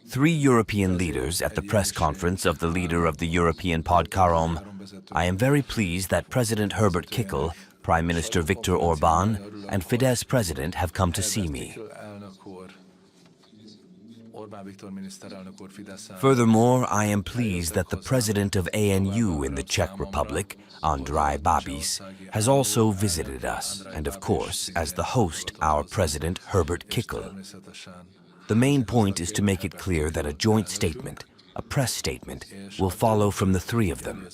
Three European leaders at the press conference of the leader of the European Podkarom. I am very pleased that President Herbert Kickl, Prime Minister Viktor Orbán, and Fidesz President have come to see me. Furthermore, I am pleased that the President of ANU in the Czech Republic, Andrej Babiš, has also visited us, and of course, as the host, our President Herbert Kickl. The main point is to make it clear that a joint statement, a press statement, will follow from the three of them.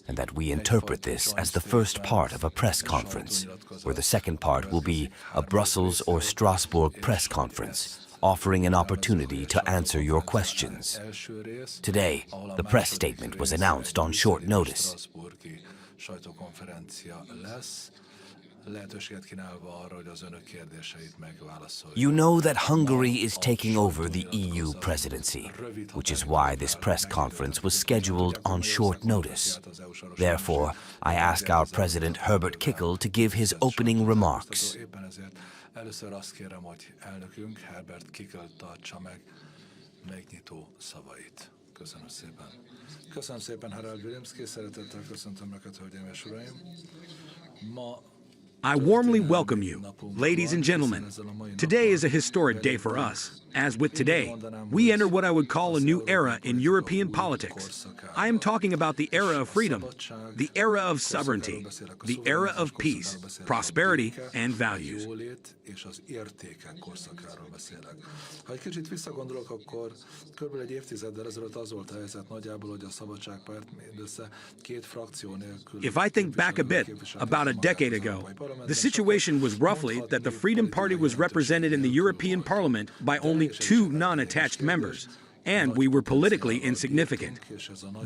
And that we interpret this as the first part of a press conference, where the second part will be a Brussels or Strasbourg press conference, offering an opportunity to answer your questions. Today, the press statement was announced on short notice. You know that Hungary is taking over the EU presidency, which is why this press conference was scheduled on short notice. Therefore, I ask our President Herbert Kickl to give his opening remarks. I warmly welcome you, ladies and gentlemen. Today is a historic day for us. As with today, we enter what I would call a new era in European politics. I am talking about the era of freedom, the era of sovereignty, the era of peace, prosperity, and values. If I think back a bit, about a decade ago, the situation was roughly that the Freedom Party was represented in the European Parliament by only 2 non-attached members, and we were politically insignificant.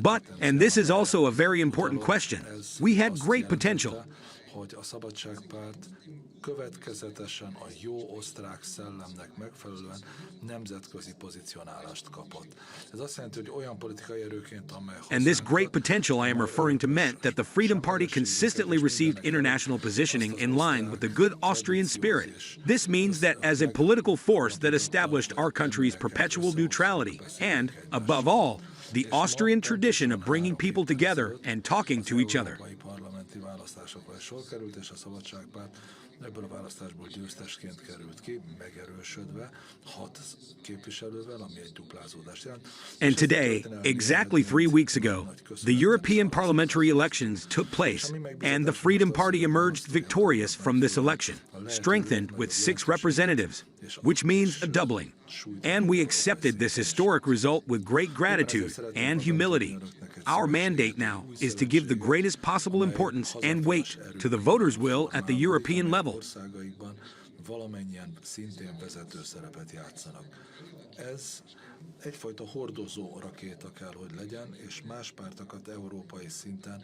But, and this is also a very important question, we had great potential. Következetesen a jó osztrák szellemnek megfelelően nemzetközi pozícionálást kapott. Ez azt jelenti, hogy olyan politikai erőként, amely... And this great potential I am referring to meant that the Freedom Party consistently received international positioning in line with the good Austrian spirit. This means that as a political force that established our country's perpetual neutrality and, above all, the Austrian tradition of bringing people together and talking to each other. Ebből a választásból győztesként került ki, megerősödve 6 képviselővel, ami egy duplázódást jelent. And today, exactly 3 weeks ago, the European parliamentary elections took place, and the Freedom Party emerged victorious from this election, strengthened with 6 representatives, which means a doubling. And we accepted this historic result with great gratitude and humility. Our mandate now is to give the greatest possible importance and weight to the voters' will at the European level.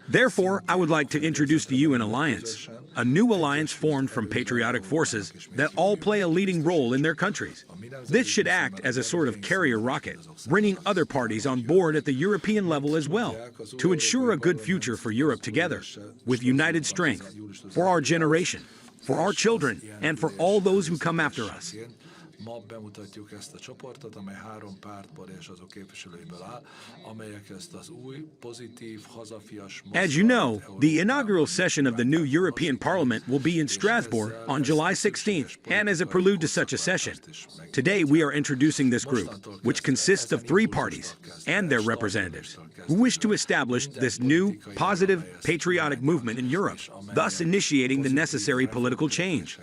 Therefore, I would like to introduce to you an alliance, a new alliance formed from patriotic forces that all play a leading role in their countries. This should act as a sort of carrier rocket, bringing other parties on board at the European level as well, to ensure a good future for Europe together, with united strength, for our generation, for our children, and for all those who come after us. Ma bemutatjuk ezt a csoportot, amely 3 pártból és azok képviselőiből áll, amelyek ezt az új, pozitív, hazafias... As you know, the inaugural session of the new European Parliament will be in Strasbourg on July 16th, and as a prelude to such a session, today we are introducing this group, which consists of 3 parties and their representatives, who wish to establish this new, positive, patriotic movement in Europe, thus initiating the necessary political change.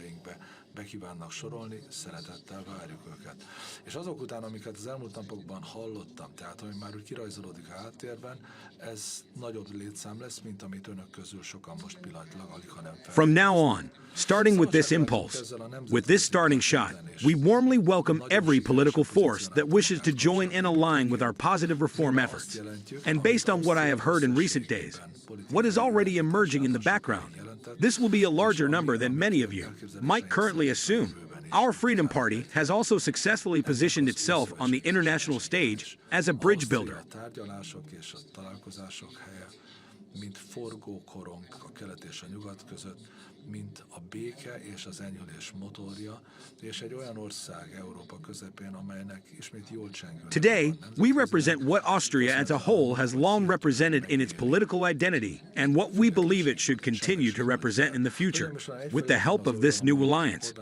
Bekívánnak sorolni, szeretettel várjuk őket. És azok után, amiket az elmúlt napokban hallottam, tehát ami már úgy kirajzolódik a háttérben, ez nagyobb létszám lesz, mint amit önök közül sokan most pillanatilag alig, ha nem fel. From now on, starting with this impulse, with this starting shot, we warmly welcome every political force that wishes to join and align with our positive reform efforts. And based on what I have heard in recent days, what is already emerging in the background, this will be a larger number than many of you might currently assume. Our Freedom Party has also successfully positioned itself on the international stage as a bridge builder. mint forgókorong a kelet és a nyugat között, mint a béke és az enyhülés motorja, és egy olyan ország Európa közepén, amelynek ismét jól csengő. Today, we represent what Austria as a whole has long represented in its political identity and what we believe it should continue to represent in the future, with the help of this new alliance.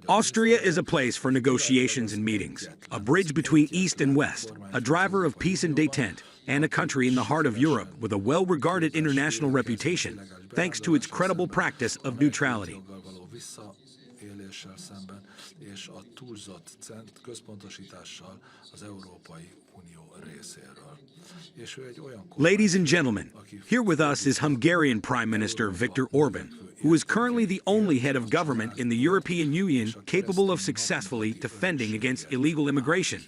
Austria is a place for negotiations and meetings, a bridge between East and West, a driver of peace and détente, and a country in the heart of Europe with a well-regarded international reputation, thanks to its credible practice of neutrality. Ladies and gentlemen, here with us is Hungarian Prime Minister Viktor Orbán, who is currently the only head of government in the European Union capable of successfully defending against illegal immigration,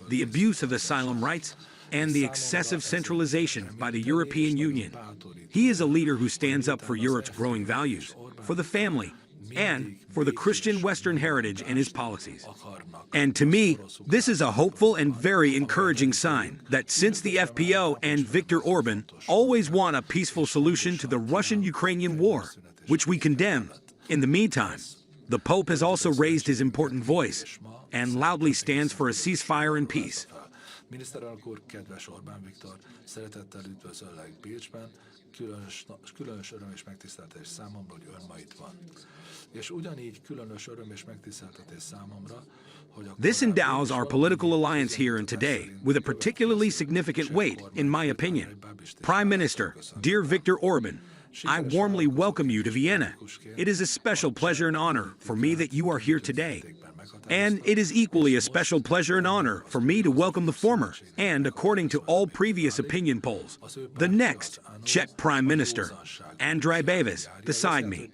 the abuse of asylum rights, and the excessive centralization by the European Union. He is a leader who stands up for Europe's growing values, for the family, and for the Christian Western heritage and his policies. And to me, this is a hopeful and very encouraging sign that since the FPO and Viktor Orbán always want a peaceful solution to the Russian-Ukrainian war, which we condemn, in the meantime, the Pope has also raised his important voice and loudly stands for a ceasefire and peace. Miniszterelnök úr, kedves Orbán Viktor, szeretettel üdvözöllek Bécsben, különös öröm és megtiszteltetés számomra, hogy ön ma itt van. És ugyanígy különös öröm és megtiszteltetés számomra, hogy This endows our political alliance here and today with a particularly significant weight, in my opinion. Prime Minister, dear Viktor Orbán, I warmly welcome you to Vienna. It is a special pleasure and honor for me that you are here today. And it is equally a special pleasure and honor for me to welcome the former, and according to all previous opinion polls, the next Czech Prime Minister, Andrej Babiš, beside me.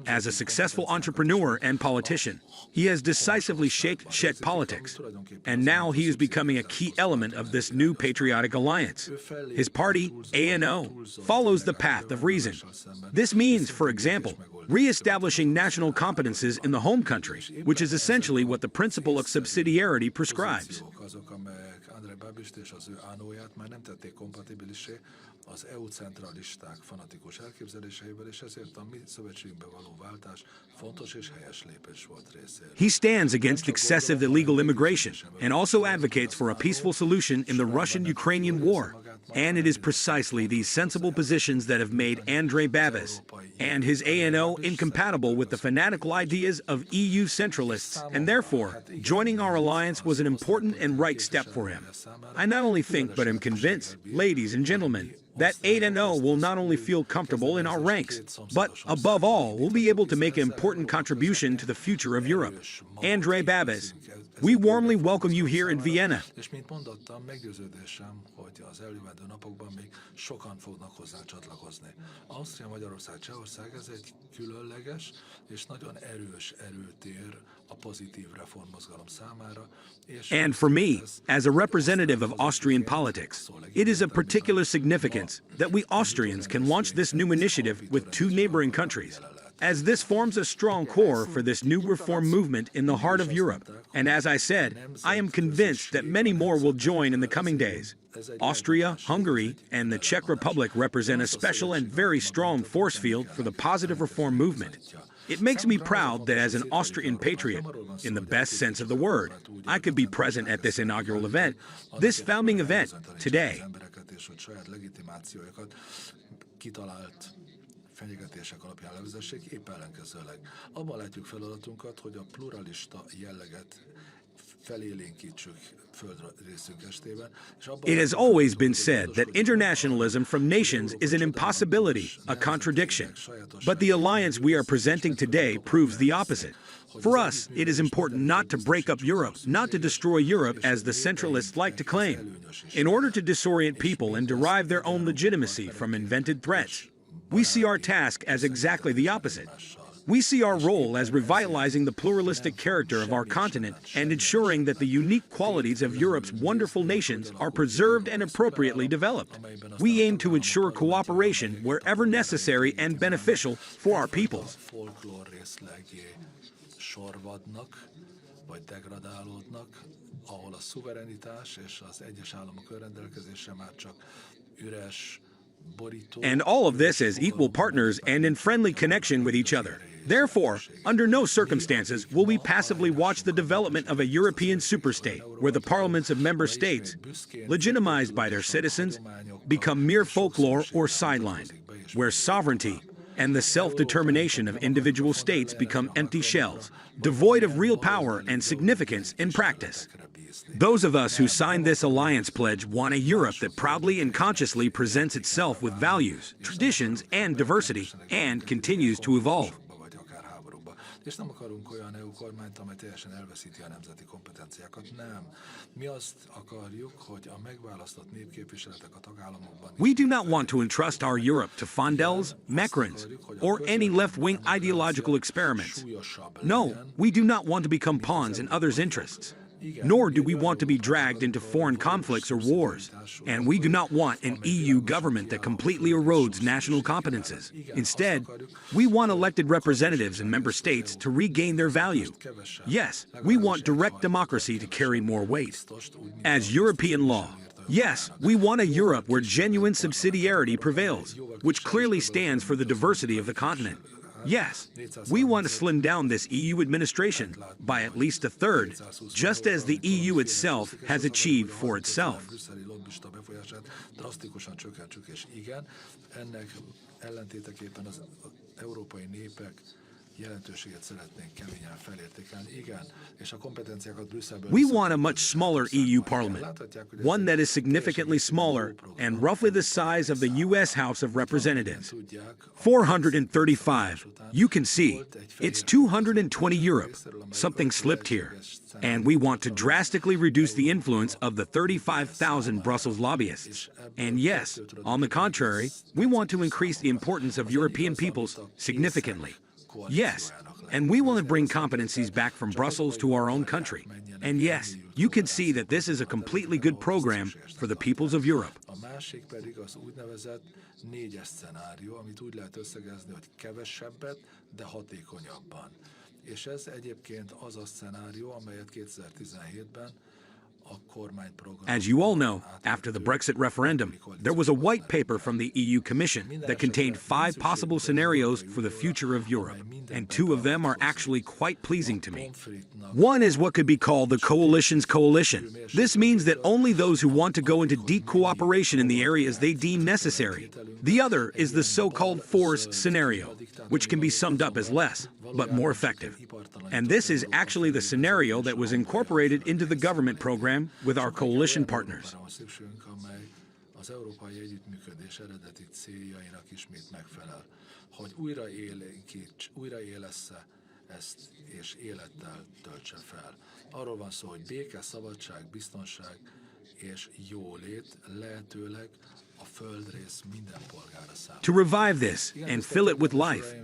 As a successful entrepreneur and politician, he has decisively shaped Czech politics, and now he is becoming a key element of this new patriotic alliance. His party, ANO, follows the path of reason. This means, for example, re-establishing national competences in the home country, which is essentially what the principle of subsidiarity prescribes. Andrej Babist és az ő ánóját már nem tették kompatibilissé az EU-centralisták fanatikus elképzeléseivel, és ezért a mi szövetségünkbe való váltás fontos és helyes lépés volt részéről. He stands against excessive illegal immigration and also advocates for a peaceful solution in the Russian-Ukrainian war. And it is precisely these sensible positions that have made Andrej Babiš and his ANO incompatible with the fanatical ideas of EU centralists, and therefore, joining our alliance was an important and right step for him. I not only think, but am convinced, ladies and gentlemen, that ANO will not only feel comfortable in our ranks, but above all, will be able to make an important contribution to the future of Europe. Andrej Babiš, we warmly welcome you here in Vienna. És mint mondottam, meggyőződésem, hogy az eljövendő napokban még sokan fognak hozzá csatlakozni. Ausztria, Magyarország, Csehország, ez egy különleges és nagyon erős erőtér a pozitív reformmozgalom számára. And for me, as a representative of Austrian politics, it is of particular significance that we Austrians can launch this new initiative with two neighboring countries, as this forms a strong core for this new reform movement in the heart of Europe. And as I said, I am convinced that many more will join in the coming days. Austria, Hungary, and the Czech Republic represent a special and very strong force field for the positive reform movement. It makes me proud that as an Austrian patriot, in the best sense of the word, I could be present at this inaugural event, this founding event, today. Fenyegetések alapján levezessék, épp ellenkezőleg. Abban látjuk feladatunkat, hogy a pluralista jelleget felélénkítsük földrészünk estében. It has always been said that internationalism from nations is an impossibility, a contradiction. But the alliance we are presenting today proves the opposite. For us, it is important not to break up Europe, not to destroy Europe as the centralists like to claim, in order to disorient people and derive their own legitimacy from invented threats. We see our task as exactly the opposite. We see our role as revitalizing the pluralistic character of our continent and ensuring that the unique qualities of Europe's wonderful nations are preserved and appropriately developed. We aim to ensure cooperation wherever necessary and beneficial for our peoples. Ahol a szuverenitás és az egyes államok önrendelkezése már csak üres And all of this as equal partners and in friendly connection with each other. Therefore, under no circumstances will we passively watch the development of a European superstate, where the parliaments of member states, legitimized by their citizens, become mere folklore or sidelined, where sovereignty and the self-determination of individual states become empty shells, devoid of real power and significance in practice. Those of us who signed this alliance pledge want a Europe that proudly and consciously presents itself with values, traditions, and diversity, and continues to evolve. És nem akarunk olyan EU kormányt, amely teljesen elveszíti a nemzeti kompetenciákat. Nem. Mi azt akarjuk, hogy a megválasztott népképviseletek a tagállamokban... We do not want to entrust our Europe to Fondels, Macrons, or any left-wing ideological experiments. No, we do not want to become pawns in others' interests. Nor do we want to be dragged into foreign conflicts or wars. And we do not want an EU government that completely erodes national competences. Instead, we want elected representatives in member states to regain their value. Yes, we want direct democracy to carry more weight. As European law, yes, we want a Europe where genuine subsidiarity prevails, which clearly stands for the diversity of the continent. Yes, we want to slim down this EU administration by at least a third, just as the EU itself has achieved for itself. Drasztikusan csökkentsük, és igen, ennek ellentéteképpen az európai népek jelentőséget szeretnénk keményen felértékelni. Igen, és a kompetenciákat Brüsszelből... We want a much smaller EU parliament, one that is significantly smaller and roughly the size of the U.S. House of Representatives. 435. You can see, it's 220 Europe. Something slipped here. And we want to drastically reduce the influence of the 35,000 Brussels lobbyists. And yes, on the contrary, we want to increase the importance of European peoples significantly. Yes, and we want to bring competencies back from Brussels to our own country. And yes, you can see that this is a completely good program for the peoples of Europe. A másik pedig az úgynevezett négyes szenárió, amit úgy lehet összegezni, hogy kevesebbet, de hatékonyabban. És ez egyébként az a szenárió, amelyet 2017-ben As you all know, after the Brexit referendum, there was a white paper from the EU Commission that contained 5 possible scenarios for the future of Europe, and 2 of them are actually quite pleasing to me. One is what could be called the coalition's coalition. This means that only those who want to go into deep cooperation in the areas they deem necessary. The other is the so-called force scenario, which can be summed up as less, but more effective. And this is actually the scenario that was incorporated into the government program with our coalition partners. Az európai együttműködés eredeti céljainak ismét megfelel, hogy újraélessze ezt és élettel töltse fel. Arról van szó, hogy béke, szabadság, biztonság és jólét lehetőleg a földrész minden polgára számára. To revive this and fill it with life.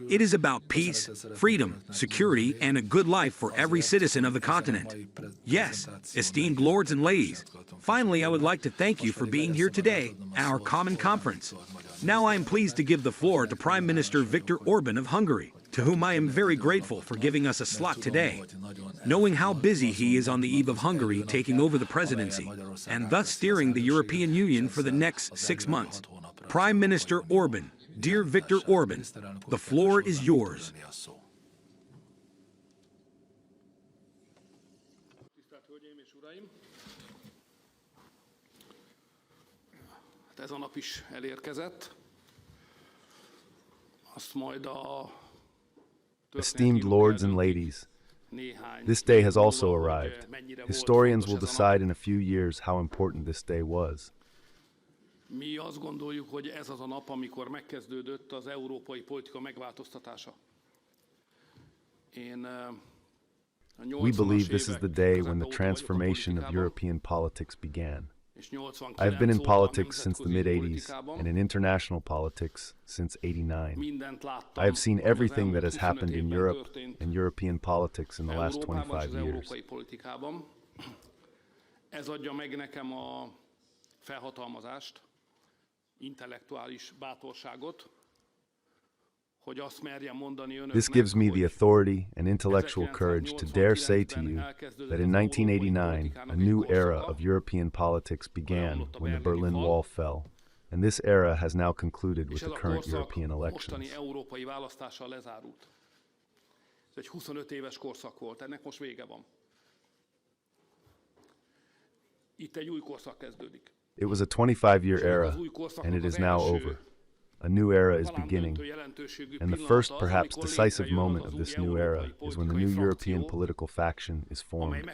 It is about peace, freedom, security, and a good life for every citizen of the continent. Yes, esteemed lords and ladies, finally I would like to thank you for being here today at our common conference. Now I am pleased to give the floor to Prime Minister Viktor Orbán of Hungary, to whom I am very grateful for giving us a slot today. Knowing how busy he is on the eve of Hungary taking over the presidency, and thus steering the European Union for the next 6 months. Prime Minister Orbán, dear Viktor Orbán, the floor is yours. Ez a nap is elérkezett. Azt majd a Esteemed lords and ladies, this day has also arrived. Historians will decide in a few years how important this day was. Mi azt gondoljuk, hogy ez az a nap, amikor megkezdődött az európai politika megváltoztatása. We believe this is the day when the transformation of European politics began. I have been in politics since the mid-80s and in international politics since '89. I have seen everything that has happened in Europe and European politics in the last 25 years. Ez adja meg nekem a felhatalmazást, intellektuális bátorságot, hogy azt merjem mondani önöknek. This gives me the authority and intellectual courage to dare say to you that in 1989, a new era of European politics began when the Berlin Wall fell. and this era has now concluded with the current European elections. Mostani európai választással lezárult. Ez egy 25 éves korszak volt, ennek most vége van. Itt egy új korszak kezdődik. It was a 25-year era, and it is now over. A new era is beginning, and the first, perhaps decisive moment of this new era is when the new European political faction is formed,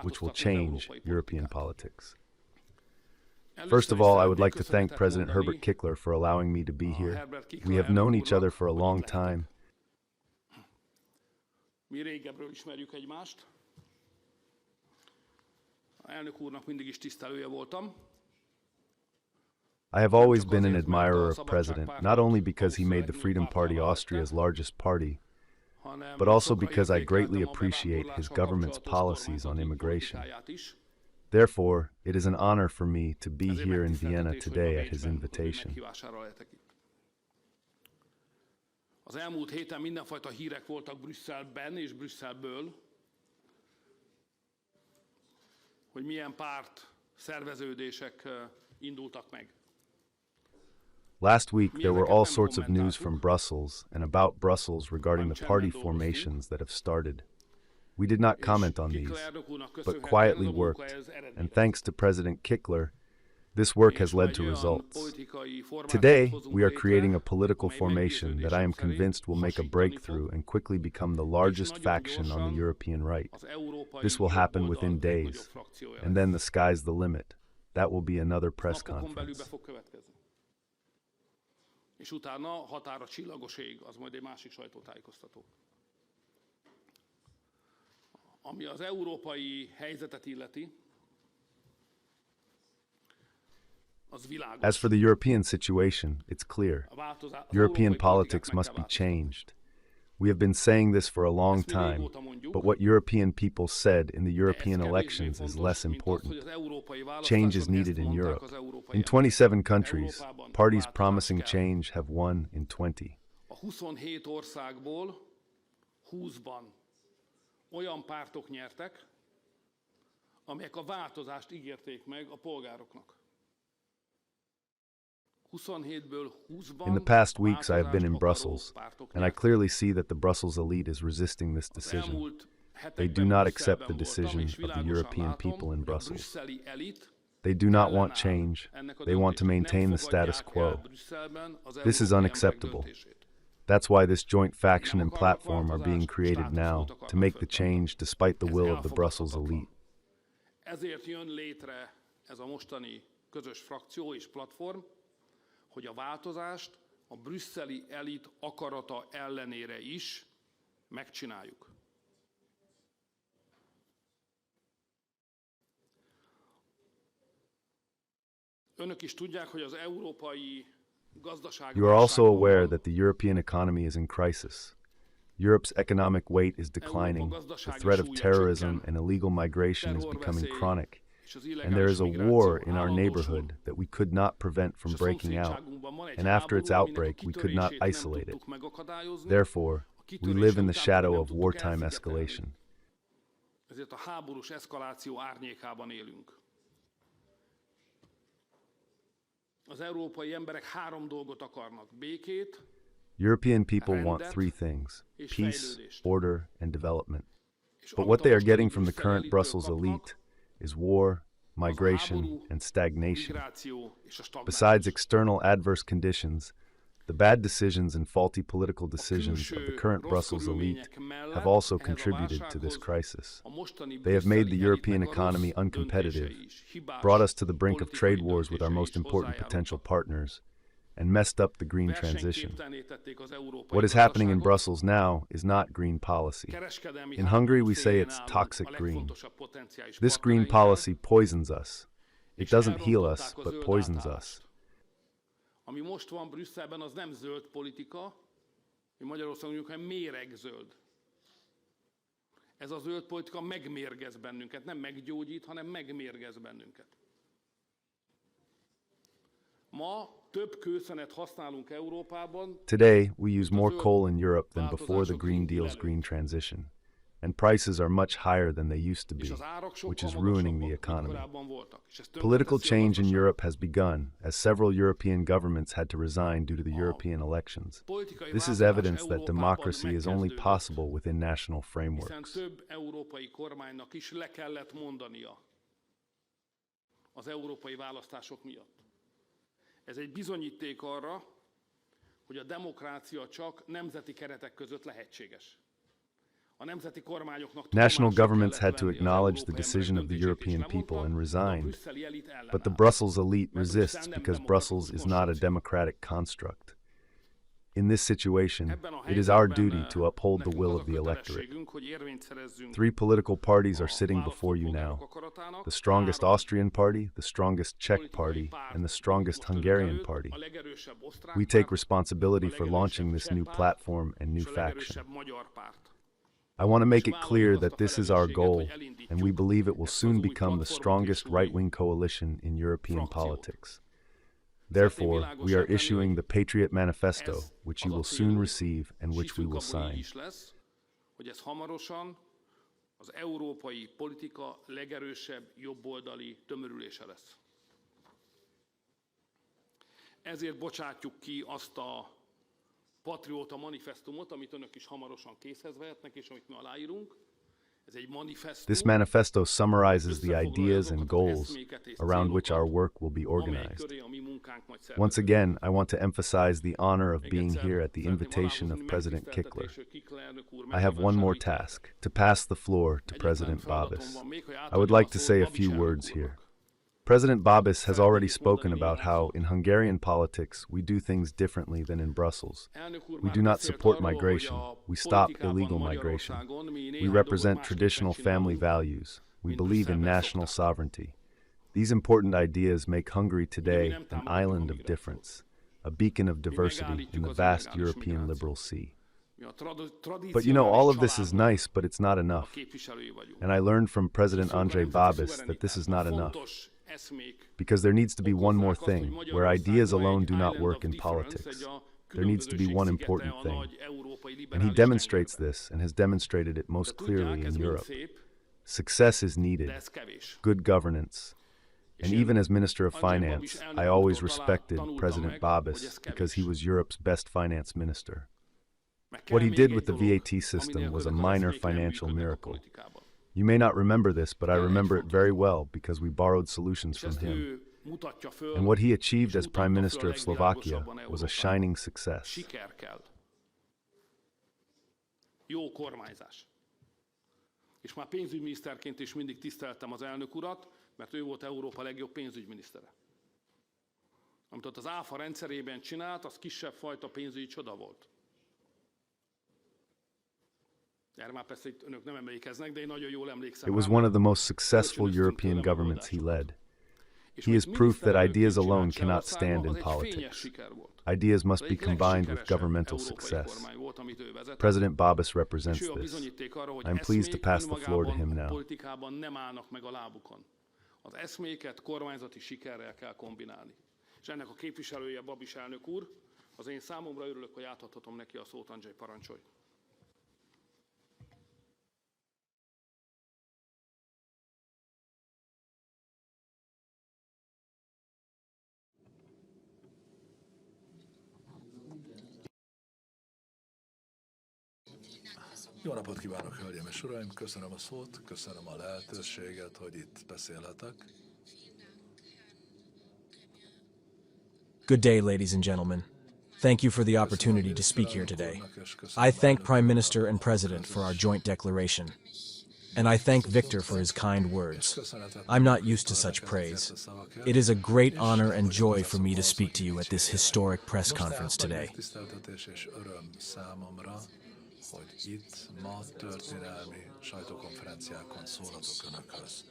which will change European politics. First of all, I would like to thank President Herbert Kickl for allowing me to be here. We have known each other for a long time. Mi régebről ismerjük egymást. Elnök úrnak mindig is tisztelője voltam. I have always been an admirer of President, not only because he made the Freedom Party Austria's largest party, but also because I greatly appreciate his government's policies on immigration. Therefore, it is an honor for me to be here in Vienna today at his invitation. Az elmúlt héten mindenfajta hírek voltak Brüsszelben és Brüsszelből, hogy milyen párt szerveződések indultak meg. Last week, there were all sorts of news from Brussels and about Brussels regarding the party formations that have started. We did not comment on these, but quietly worked, and thanks to President Kickl, this work has led to results. Today, we are creating a political formation that I am convinced will make a breakthrough and quickly become the largest faction on the European right. This will happen within days, and then the sky's the limit. That will be another press conference. És utána határa csillagos ég, az majd egy másik sajtótájékoztató. Ami az európai helyzetet illeti, az világos. As for the European situation, it's clear. European politics must be changed. We have been saying this for a long time, but what European people said in the European elections is less important. Change is needed in Europe. In 27 countries, parties promising change have won in 20. A 27 országból 20-ban olyan pártok nyertek, amelyek a változást ígérték meg a polgároknak. In the past weeks, I have been in Brussels, and I clearly see that the Brussels elite is resisting this decision. They do not accept the decision of the European people in Brussels. They do not want change. They want to maintain the status quo. This is unacceptable. That's why this joint faction and platform are being created now, to make the change despite the will of the Brussels elite. Ezért jön létre ez a mostani közös frakció és platform, hogy a változást a brüsszeli elit akarata ellenére is megcsináljuk. Önök is tudják, hogy az európai gazdaság. You are also aware that the European economy is in crisis. Europe's economic weight is declining, the threat of terrorism and illegal migration is becoming chronic, and there is a war in our neighborhood that we could not prevent from breaking out, and after its outbreak we could not isolate it. Therefore, we live in the shadow of wartime escalation. Ezért a háborús eszkaláció árnyékában élünk. Az európai emberek 3 dolgot akarnak: békét, European people want 3 things: peace, order, and development. But what they are getting from the current Brussels elite is war, migration, and stagnation. Besides external adverse conditions, the bad decisions and faulty political decisions of the current Brussels elite have also contributed to this crisis. They have made the European economy uncompetitive, brought us to the brink of trade wars with our most important potential partners, and messed up the green transition. What is happening in Brussels now is not green policy. In Hungary, we say it's toxic green. This green policy poisons us. It doesn't heal us, but poisons us. Ami most van Brüsszelben, az nem zöld politika, mi Magyarországon mondjuk, hogy méregzöld. Ez a zöld politika megmérgez bennünket, nem meggyógyít, hanem megmérgez bennünket. Ma több kőszenet használunk Európában. Today, we use more coal in Europe than before the Green Deal's green transition. and prices are much higher than they used to be, which is ruining the economy. Political change in Europe has begun, as several European governments had to resign due to the European elections. This is evidence that democracy is only possible within national frameworks. Az európai választások miatt. Ez egy bizonyíték arra, hogy a demokrácia csak nemzeti keretek között lehetséges. National governments had to acknowledge the decision of the European people and resigned, but the Brussels elite resists because Brussels is not a democratic construct. In this situation, it is our duty to uphold the will of the electorate. 3 political parties are sitting before you now: the strongest Austrian Party, the strongest Czech Party, and the strongest Hungarian Party. We take responsibility for launching this new platform and new faction. I want to make it clear that this is our goal, and we believe it will soon become the strongest right-wing coalition in European politics. Therefore, we are issuing the Patriot manifesto, which you will soon receive and which we will sign. Hogy ez hamarosan az európai politika legerősebb jobboldali tömörülése lesz. Ezért bocsátjuk ki azt a patrióta manifestumot, amit önök is hamarosan készhez vehetnek, és amit mi aláírunk. This manifesto summarizes the ideas and goals around which our work will be organized. Once again, I want to emphasize the honor of being here at the invitation of President Kickl. I have one more task: to pass the floor to President Babiš. I would like to say a few words here. President Babiš has already spoken about how, in Hungarian politics, we do things differently than in Brussels. We do not support migration. We stop illegal migration. We represent traditional family values. We believe in national sovereignty. These important ideas make Hungary today an island of difference, a beacon of diversity in the vast European liberal sea. But you know, all of this is nice, but it's not enough. And I learned from President Andrej Babiš that this is not enough. Because there needs to be one more thing, where ideas alone do not work in politics. There needs to be one important thing. And he demonstrates this, and has demonstrated it most clearly in Europe. Success is needed, good governance. And even as Minister of Finance, I always respected President Babiš because he was Europe's best finance minister. What he did with the VAT system was a minor financial miracle. You may not remember this, but I remember it very well because we borrowed solutions from him. And what he achieved as Prime Minister of Slovakia was a shining success. Jó kormányzás. És már pénzügyminiszterként is mindig tiszteltem az elnök urat, mert ő volt Európa legjobb pénzügyminisztere. Amit ott az ÁFA rendszerében csinált, az kisebb fajta pénzügyi csoda volt. It was one of the most successful European governments he led. He is proof that ideas alone cannot stand in politics. Ideas must be combined with governmental success. President Babiš represents this. I am pleased to pass the floor to him now. Az eszméket kormányzati sikerrel kell kombinálni. És ennek a képviselője Babiš elnök úr, az én számomra örülök, hogy átadhatom neki a szót, Andrej, parancsolj. Jó napot kívánok, hölgyeim és uraim! Köszönöm a szót, köszönöm a lehetőséget, hogy itt beszélhetek. Good day, ladies and gentlemen. Thank you for the opportunity to speak here today. I thank Prime Minister and President for our joint declaration. And I thank Viktor for his kind words. I'm not used to such praise. It is a great honor and joy for me to speak to you at this historic press conference today. Hogy itt ma történelmi sajtókonferenciákon szólhatok Önökhöz.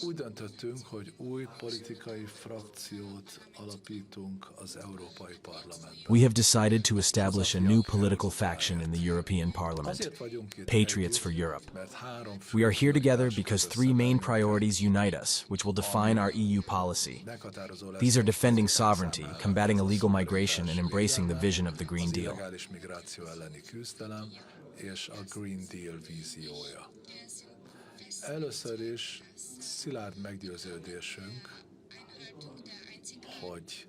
Úgy döntöttünk, hogy új politikai frakciót alapítunk az Európai Parlamentben. We have decided to establish a new political faction in the European Parliament, Patriots for Europe. We are here together because 3 main priorities unite us, which will define our EU policy. These are defending sovereignty, combating illegal migration, and embracing the vision of the Green Deal. és a Green Deal víziója. Először is szilárd meggyőződésünk, hogy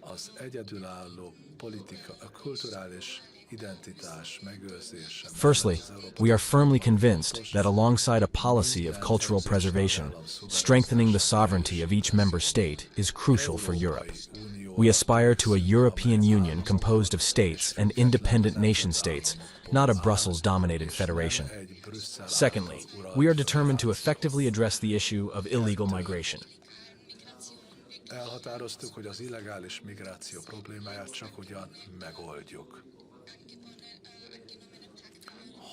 az egyedülálló politika, a kulturális identitás megőrzése. Firstly, we are firmly convinced that alongside a policy of cultural preservation, strengthening the sovereignty of each member state is crucial for Europe. We aspire to a European Union composed of states and independent nation-states, not a Brussels-dominated federation. Secondly, we are determined to effectively address the issue of illegal migration. Elhatároztuk, hogy az illegális migráció problémáját csak ugyan megoldjuk.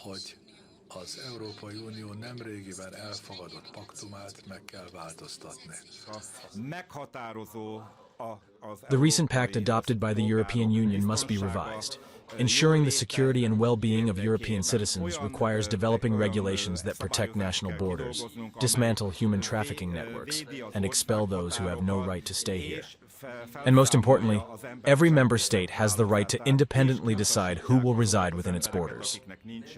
Hogy az Európai Unió nemrégiben elfogadott paktumát meg kell változtatni. The recent pact adopted by the European Union must be revised. Ensuring the security and well-being of European citizens requires developing regulations that protect national borders, dismantle human trafficking networks, and expel those who have no right to stay here. And most importantly, every member state has the right to independently decide who will reside within its borders.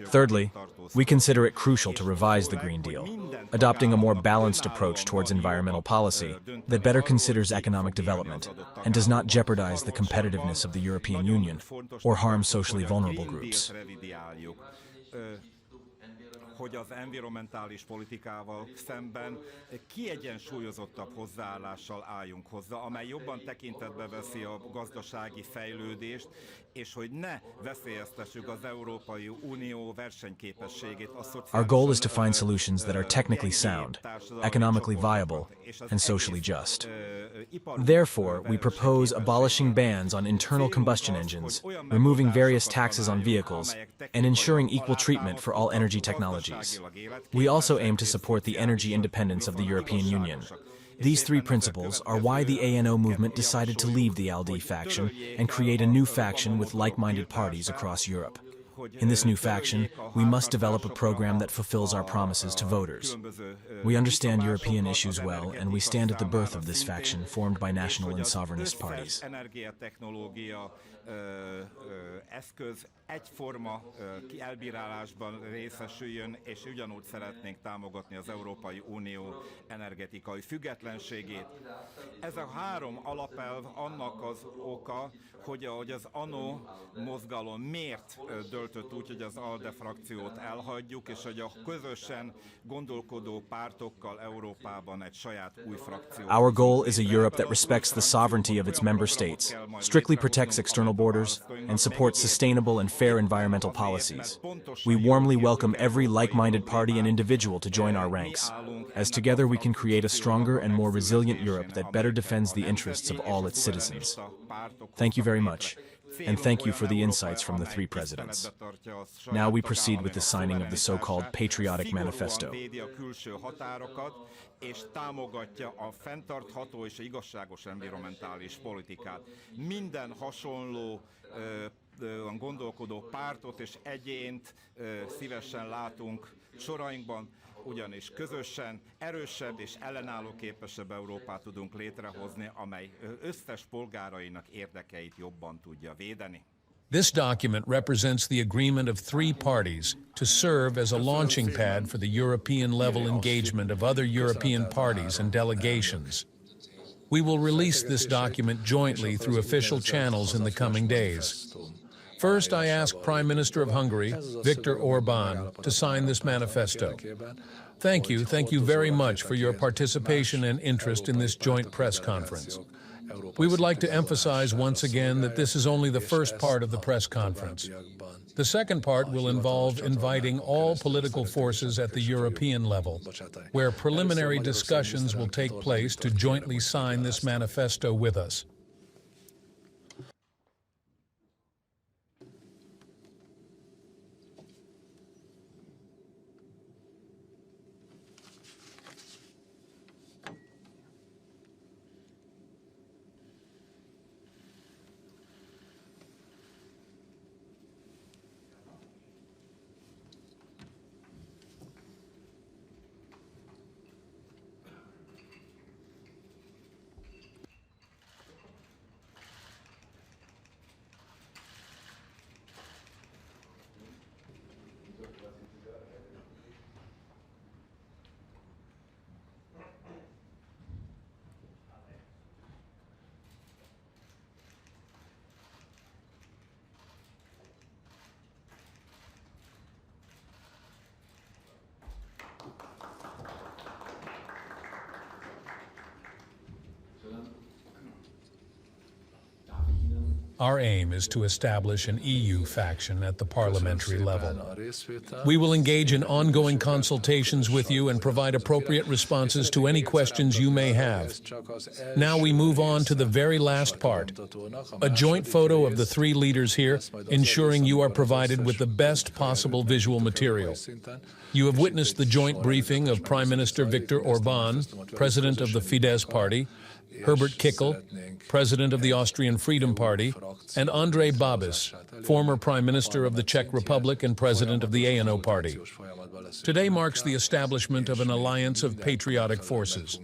Thirdly, we consider it crucial to revise the Green Deal, adopting a more balanced approach towards environmental policy that better considers economic development and does not jeopardize the competitiveness of the European Union or harm socially vulnerable groups. Hogy az environmentális politikával szemben kiegyensúlyozottabb hozzáállással álljunk hozzá, amely jobban tekintetbe veszi a gazdasági fejlődést, és hogy ne veszélyeztessük az Európai Unió versenyképességét. Our goal is to find solutions that are technically sound, economically viable, and socially just. Therefore, we propose abolishing bans on internal combustion engines, removing various taxes on vehicles, and ensuring equal treatment for all energy technologies. We also aim to support the energy independence of the European Union. These three principles are why the ANO movement decided to leave the ALDE faction and create a new faction with like-minded parties across Europe. In this new faction, we must develop a program that fulfills our promises to voters. We understand European issues well, and we stand at the birth of this faction formed by national and sovereignist parties. Eszköz egyforma elbírálásban részesüljön, és ugyanúgy szeretnénk támogatni az Európai Unió energetikai függetlenségét. Ez a három alapelv annak az oka, hogy az ANO mozgalom miért döntött úgy, hogy az ALDE frakciót elhagyjuk, és hogy a közösen gondolkodó pártokkal Európában egy saját új frakciót. Our goal is a Europe that respects the sovereignty of its member states, strictly protects external borders, and supports sustainable and fair environmental policies. We warmly welcome every like-minded party and individual to join our ranks, as together we can create a stronger and more resilient Europe that better defends the interests of all its citizens. Thank you very much, and thank you for the insights from the three presidents. Now we proceed with the signing of the so-called Patriotic Manifesto. És támogatja a fenntartható és igazságos environmentális politikát. Minden hasonló gondolkodó pártot és egyént szívesen látunk sorainkban, ugyanis közösen erősebb és ellenállóképesebb Európát tudunk létrehozni, amely összes polgárainak érdekeit jobban tudja védeni. This document represents the agreement of three parties to serve as a launching pad for the European-level engagement of other European parties and delegations. We will release this document jointly through official channels in the coming days. First, I ask Prime Minister of Hungary, Viktor Orbán, to sign this manifesto. Thank you very much for your participation and interest in this joint press conference. We would like to emphasize once again that this is only the first part of the press conference. The second part will involve inviting all political forces at the European level, where preliminary discussions will take place to jointly sign this manifesto with us. Our aim is to establish an EU faction at the parliamentary level. We will engage in ongoing consultations with you and provide appropriate responses to any questions you may have. Now we move on to the very last part, a joint photo of the three leaders here, ensuring you are provided with the best possible visual material. You have witnessed the joint briefing of Prime Minister Viktor Orbán, President of the Fidesz Party, Herbert Kickl, President of the Austrian Freedom Party, and Andrej Babiš, former Prime Minister of the Czech Republic and President of the ANO Party. Today marks the establishment of an alliance of patriotic forces.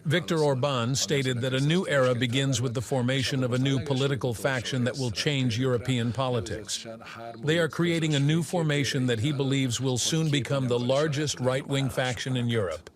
Viktor Orbán stated that a new era begins with the formation of a new political faction that will change European politics. They are creating a new formation that he believes will soon become the largest right-wing faction in Europe.